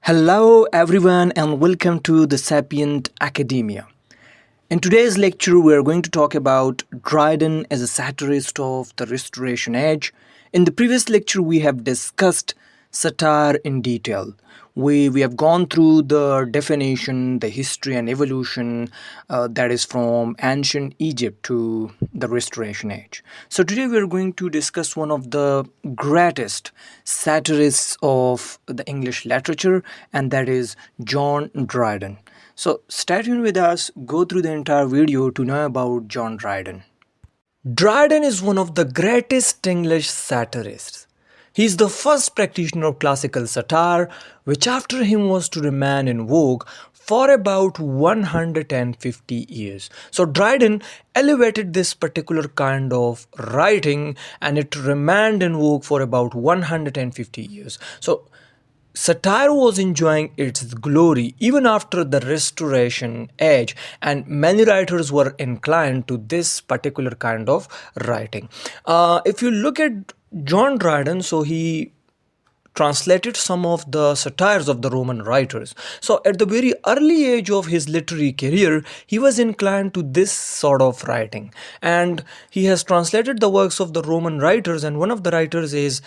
Hello, everyone, and welcome to the Sapient Academia. In today's lecture, we are going to talk about Dryden as a satirist of the Restoration Age. In the previous lecture, we have discussed satire in detail. We have gone through the definition, the history and evolution that is from ancient Egypt to the Restoration Age. So today we are going to discuss one of the greatest satirists of the English literature, and that is John Dryden. So stay tuned with us, go through the entire video to know about John Dryden. Dryden is one of the greatest English satirists. He is the first practitioner of classical satire, which after him was to remain in vogue for about 150 years. So Dryden elevated this particular kind of writing and it remained in vogue for about 150 years. So satire was enjoying its glory even after the Restoration Age, and many writers were inclined to this particular kind of writing. If you look at John Dryden, so he translated some of the satires of the Roman writers. So, at the very early age of his literary career, he was inclined to this sort of writing, and he has translated the works of the Roman writers, and one of the writers is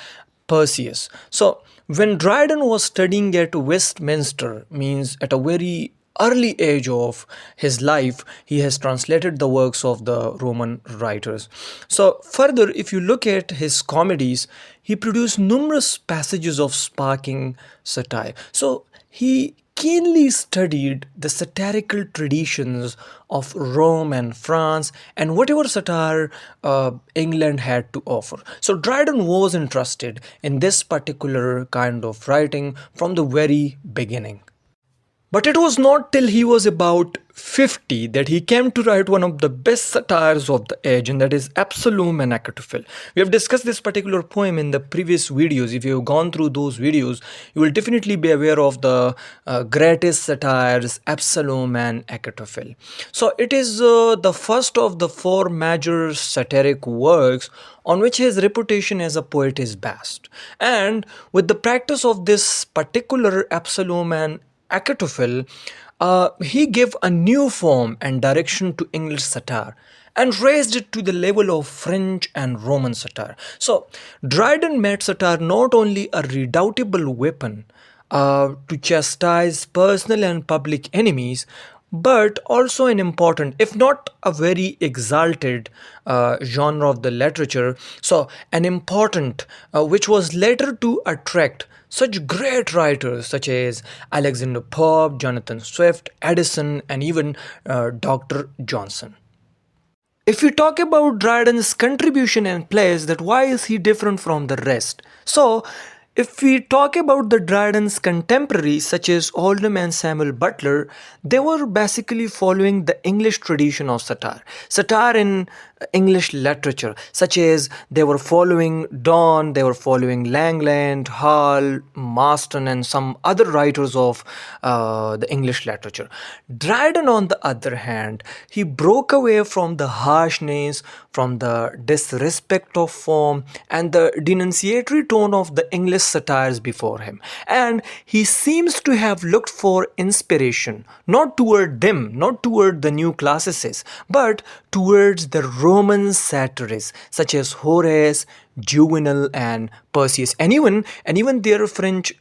Perseus. So, when Dryden was studying at Westminster, means at a very early age of his life, he has translated the works of the Roman writers. So, further, if you look at his comedies, he produced numerous passages of sparking satire. So, he keenly studied the satirical traditions of Rome and France and whatever satire England had to offer. So Dryden was interested in this particular kind of writing from the very beginning. But it was not till he was about 50 that he came to write one of the best satires of the age, and that is Absalom and Achitophel. We have discussed this particular poem in the previous videos. If you have gone through those videos, you will definitely be aware of the greatest satires, Absalom and Achitophel. So it is the first of the four major satiric works on which his reputation as a poet is based. And with the practice of this particular Absalom and Achitophel, he gave a new form and direction to English satire and raised it to the level of French and Roman satire. So, Dryden made satire not only a redoubtable weapon to chastise personal and public enemies, but also an important, if not a very exalted genre of the literature, so an important, which was later to attract such great writers such as Alexander Pope, Jonathan Swift, Addison, and even Dr. Johnson. If we talk about Dryden's contribution and place, that why is he different from the rest? So, if we talk about the Dryden's contemporaries such as Oldham and Samuel Butler, they were basically following the English tradition of satire. Satire in English literature, such as they were following Donne, they were following Langland, Hall, Marston, and some other writers of the English literature. Dryden, on the other hand, he broke away from the harshness, from the disrespect of form, and the denunciatory tone of the English satires before him. And he seems to have looked for inspiration, not toward them, not toward the new classicists, but towards the Roman satirists such as Horace, Juvenal, and Perseus, and even their French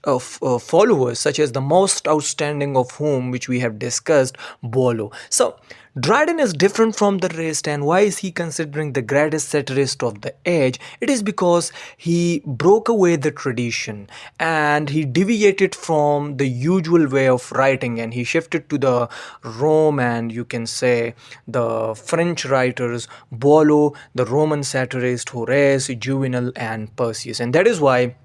followers, such as the most outstanding of whom, which we have discussed, Boileau. So Dryden is different from the rest, and why is he considering the greatest satirist of the age? It is because he broke away the tradition and he deviated from the usual way of writing, and he shifted to the Rome and you can say the French writers, Boileau, the Roman satirist, Horace, Juvenal, and Perseus, and that is why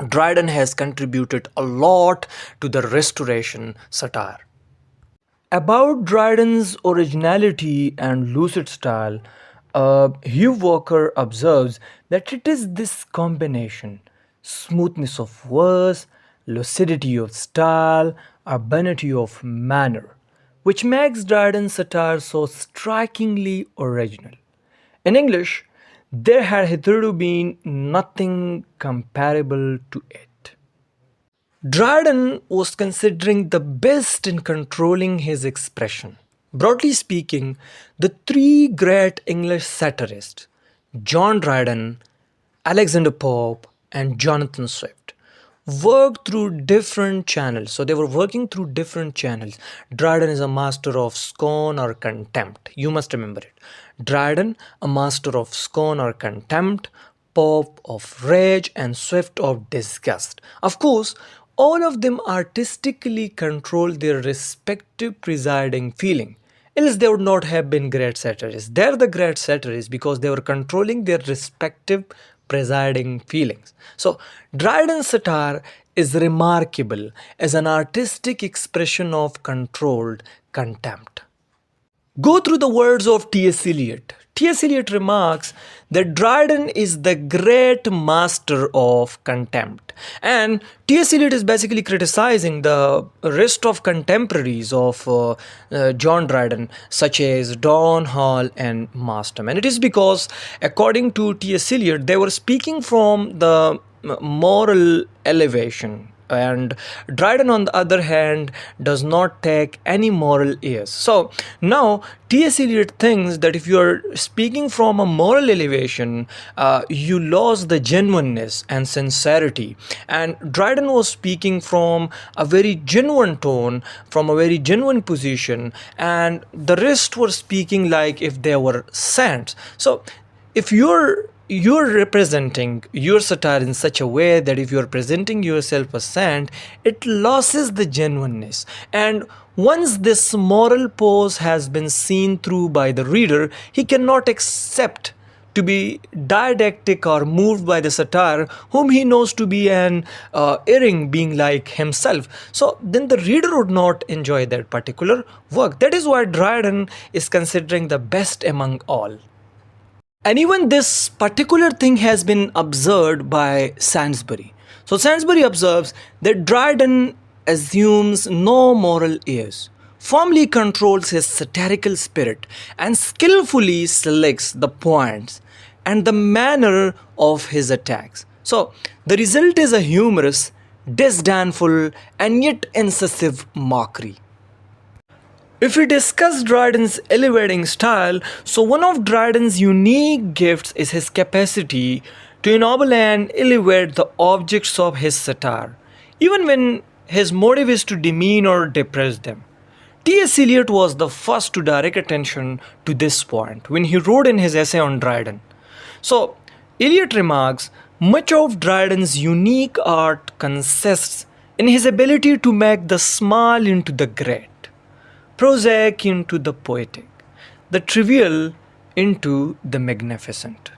Dryden has contributed a lot to the Restoration satire. About Dryden's originality and lucid style, Hugh Walker observes that it is this combination, smoothness of verse, lucidity of style, urbanity of manner, which makes Dryden's satire so strikingly original. In English, there had hitherto been nothing comparable to it. Dryden was considering the best in controlling his expression. Broadly speaking, the three great English satirists, John Dryden, Alexander Pope, and Jonathan Swift, worked through different channels. So they were working through different channels. Dryden is a master of scorn or contempt. You must remember it. Dryden, a master of scorn or contempt, Pope of rage, and Swift of disgust. Of course, all of them artistically control their respective presiding feeling. Else they would not have been great satirists. They're the great satirists because they were controlling their respective presiding feelings. So Dryden's satire is remarkable as an artistic expression of controlled contempt. Go through the words of T.S. Eliot. T.S. Eliot remarks that Dryden is the great master of contempt. And T.S. Eliot is basically criticizing the rest of contemporaries of John Dryden, such as Don Hall and Masterman. And it is because, according to T.S. Eliot, they were speaking from the moral elevation, and Dryden, on the other hand, does not take any moral airs. So now T.S. Eliot thinks that if you are speaking from a moral elevation, you lose the genuineness and sincerity. And Dryden was speaking from a very genuine tone, from a very genuine position, and the rest were speaking like if they were saints. So if you're representing your satire in such a way that if you're presenting yourself as saint, it loses the genuineness. And once this moral pose has been seen through by the reader, he cannot accept to be didactic or moved by the satire whom he knows to be an erring being like himself. So then the reader would not enjoy that particular work. That is why Dryden is considering the best among all. And even this particular thing has been observed by Sainsbury. So Sainsbury observes that Dryden assumes no moral airs, firmly controls his satirical spirit, and skillfully selects the points and the manner of his attacks. So the result is a humorous, disdainful, and yet incisive mockery. If we discuss Dryden's elevating style, so one of Dryden's unique gifts is his capacity to ennoble and elevate the objects of his satire, even when his motive is to demean or depress them. T.S. Eliot was the first to direct attention to this point when he wrote in his essay on Dryden. So, Eliot remarks, much of Dryden's unique art consists in his ability to make the small into the great, prosaic into the poetic, the trivial into the magnificent.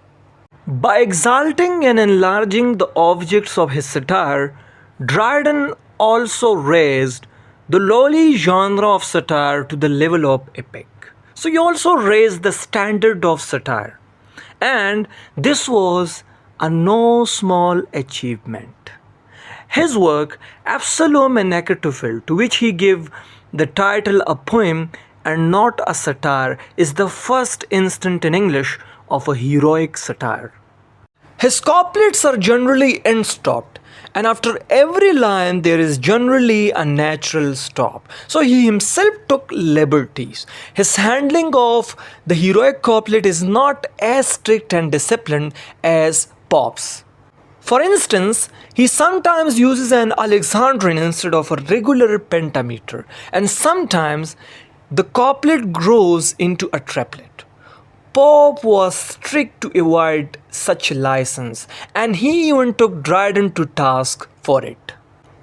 By exalting and enlarging the objects of his satire, Dryden also raised the lowly genre of satire to the level of epic. So he also raised the standard of satire. And this was a no small achievement. His work, Absalom and Achitophel, to which he gave the title a poem and not a satire, is the first instance in English of a heroic satire. His couplets are generally end-stopped, and after every line there is generally a natural stop. So he himself took liberties. His handling of the heroic couplet is not as strict and disciplined as Pope's. For instance, he sometimes uses an Alexandrine instead of a regular pentameter, and sometimes the couplet grows into a triplet. Pope was strict to avoid such license, and he even took Dryden to task for it.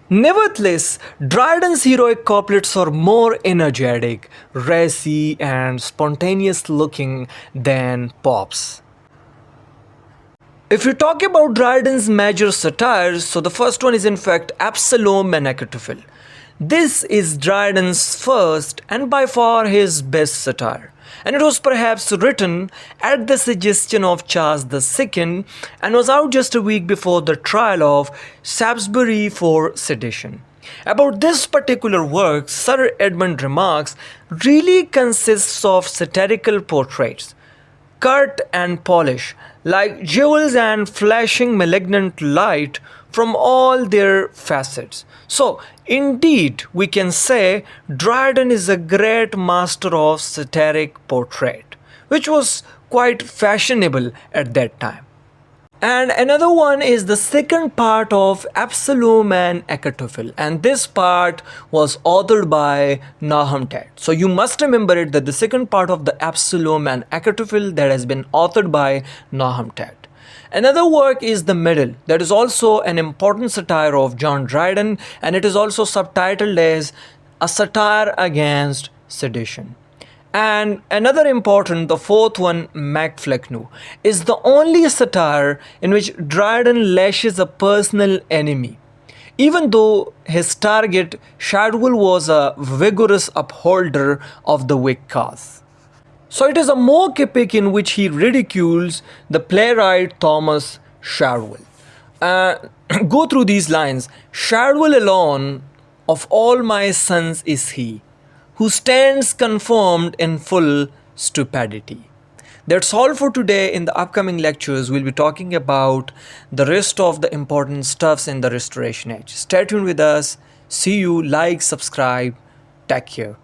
Nevertheless, Dryden's heroic couplets are more energetic, racy, and spontaneous looking than Pope's. If you talk about Dryden's major satires, so the first one is in fact Absalom and Achitophel. This is Dryden's first and by far his best satire, and it was perhaps written at the suggestion of Charles II and was out just a week before the trial of Salisbury for sedition. About this particular work, Sir Edmund remarks, really consists of satirical portraits, cut and polish, like jewels and flashing malignant light from all their facets. So, indeed, we can say Dryden is a great master of satiric portrait, which was quite fashionable at that time. And another one is the second part of Absalom and Achitophel, and this part was authored by Nahum Tate. So you must remember it that the second part of the Absalom and Achitophel that has been authored by Nahum Tate. Another work is The Middle, that is also an important satire of John Dryden, and it is also subtitled as A Satire Against Sedition. And another important, the fourth one, Flecknoe, is the only satire in which Dryden lashes a personal enemy. Even though his target, Shadwell, was a vigorous upholder of the Whig cause. So it is a mock epic in which he ridicules the playwright Thomas Shadwell. Go through these lines. Shadwell alone of all my sons is he, who stands confirmed in full stupidity. That's all for today. In the upcoming lectures, we'll be talking about the rest of the important stuffs in the Restoration Age. Stay tuned with us. See you, like, subscribe. Take care.